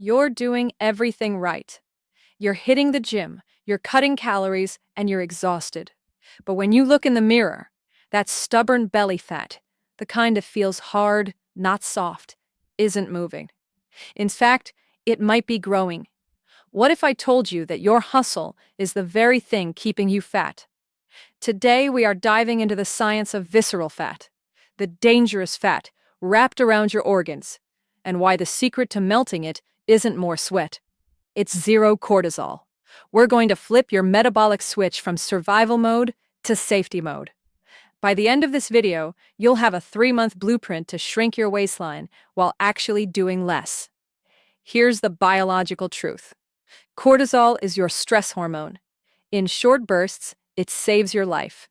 You're doing everything right. You're hitting the gym, you're cutting calories, and you're exhausted. But when you look in the mirror, that stubborn belly fat, the kind that feels hard, not soft, isn't moving. In fact, it might be growing. What if I told you that your hustle is the very thing keeping you fat? Today, we are diving into the science of visceral fat, the dangerous fat wrapped around your organs, and why the secret to melting it isn't more sweat. It's zero cortisol. We're going to flip your metabolic switch from survival mode to safety mode. By the end of this video, you'll have a 3-month blueprint to shrink your waistline while actually doing less. Here's the biological truth. Cortisol is your stress hormone. In short bursts, it saves your life.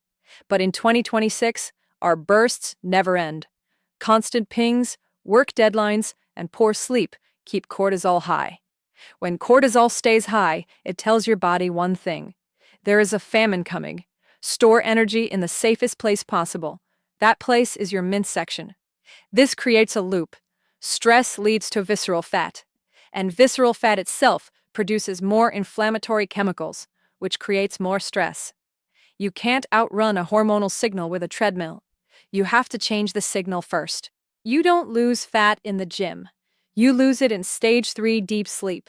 But in 2026, our bursts never end. Constant pings, work deadlines, and poor sleep keep cortisol high. When cortisol stays high, it tells your body one thing. There is a famine coming. Store energy in the safest place possible. That place is your midsection. This creates a loop. Stress leads to visceral fat, and visceral fat itself produces more inflammatory chemicals, which creates more stress. You can't outrun a hormonal signal with a treadmill. You have to change the signal first. You don't lose fat in the gym. You lose it in stage 3 deep sleep.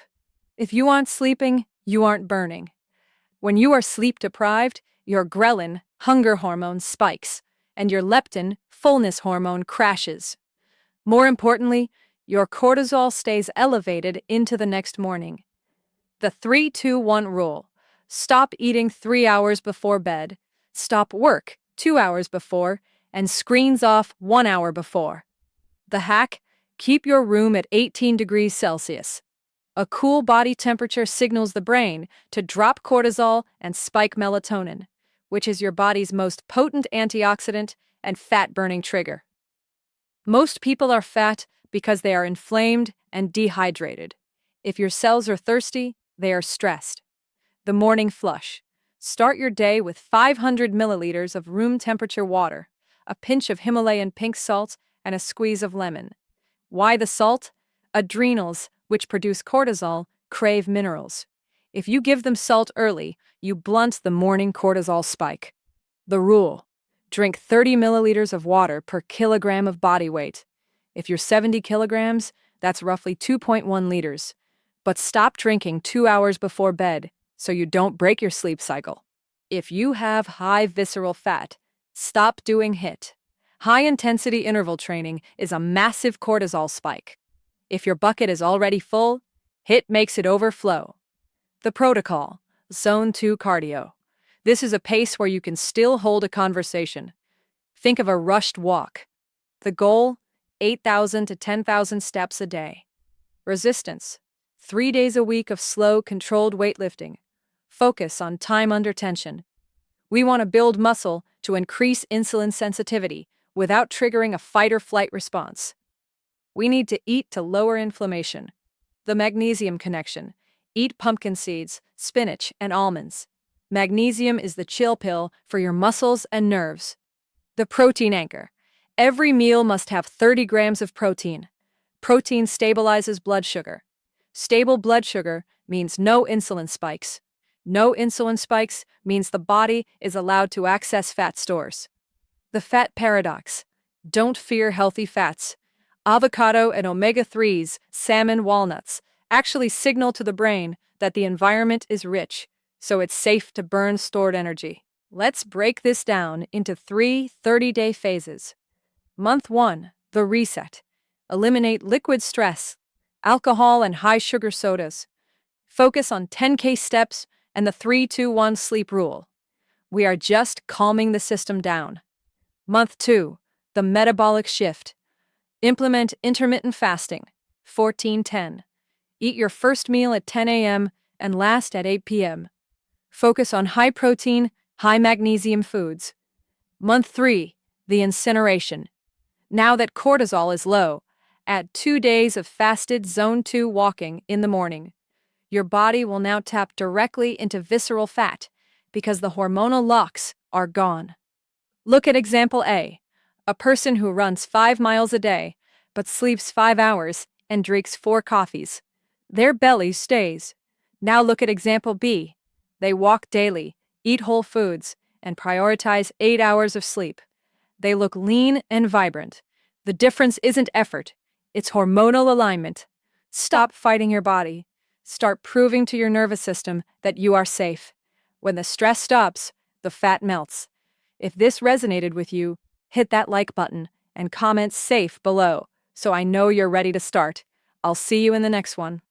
If you aren't sleeping, you aren't burning. When you are sleep deprived, your ghrelin, hunger hormone, spikes, and your leptin, fullness hormone, crashes. More importantly, your cortisol stays elevated into the next morning. The 3-2-1 rule. Stop eating 3 hours before bed, stop work 2 hours before, and screens off 1 hour before. The hack? Keep your room at 18 degrees Celsius. A cool body temperature signals the brain to drop cortisol and spike melatonin, which is your body's most potent antioxidant and fat-burning trigger. Most people are fat because they are inflamed and dehydrated. If your cells are thirsty, they are stressed. The morning flush. Start your day with 500 milliliters of room temperature water, a pinch of Himalayan pink salt, and a squeeze of lemon. Why the salt? Adrenals, which produce cortisol, crave minerals. If you give them salt early, you blunt the morning cortisol spike. The rule: drink 30 milliliters of water per kilogram of body weight. If you're 70 kilograms, that's roughly 2.1 liters. But stop drinking 2 hours before bed so you don't break your sleep cycle. If you have high visceral fat, stop doing HIIT. High-intensity interval training is a massive cortisol spike. If your bucket is already full, HIIT makes it overflow. The protocol: Zone 2 cardio. This is a pace where you can still hold a conversation. Think of a rushed walk. The goal: 8,000 to 10,000 steps a day. Resistance: 3 days a week of slow, controlled weightlifting. Focus on time under tension. We want to build muscle to increase insulin sensitivity without triggering a fight-or-flight response. We need to eat to lower inflammation. The magnesium connection. Eat pumpkin seeds, spinach, and almonds. Magnesium is the chill pill for your muscles and nerves. The protein anchor. Every meal must have 30 grams of protein. Protein stabilizes blood sugar. Stable blood sugar means no insulin spikes. No insulin spikes means the body is allowed to access fat stores. The fat paradox. Don't fear healthy fats. Avocado and omega-3s, salmon, walnuts, actually signal to the brain that the environment is rich, so it's safe to burn stored energy. Let's break this down into 3 30-day phases. Month 1, the reset. Eliminate liquid stress, alcohol and high-sugar sodas. Focus on 10K steps and the 3-2-1 sleep rule. We are just calming the system down. Month 2, the metabolic shift. Implement intermittent fasting, 14-10. Eat your first meal at 10 a.m. and last at 8 p.m. Focus on high-protein, high-magnesium foods. Month 3, the incineration. Now that cortisol is low, add 2 days of fasted Zone 2 walking in the morning. Your body will now tap directly into visceral fat because the hormonal locks are gone. Look at example A, a person who runs 5 miles a day, but sleeps 5 hours and drinks 4 coffees. Their belly stays. Now look at example B. They walk daily, eat whole foods, and prioritize 8 hours of sleep. They look lean and vibrant. The difference isn't effort, it's hormonal alignment. Stop fighting your body. Start proving to your nervous system that you are safe. When the stress stops, the fat melts. If this resonated with you, hit that like button and comment safe below so I know you're ready to start. I'll see you in the next one.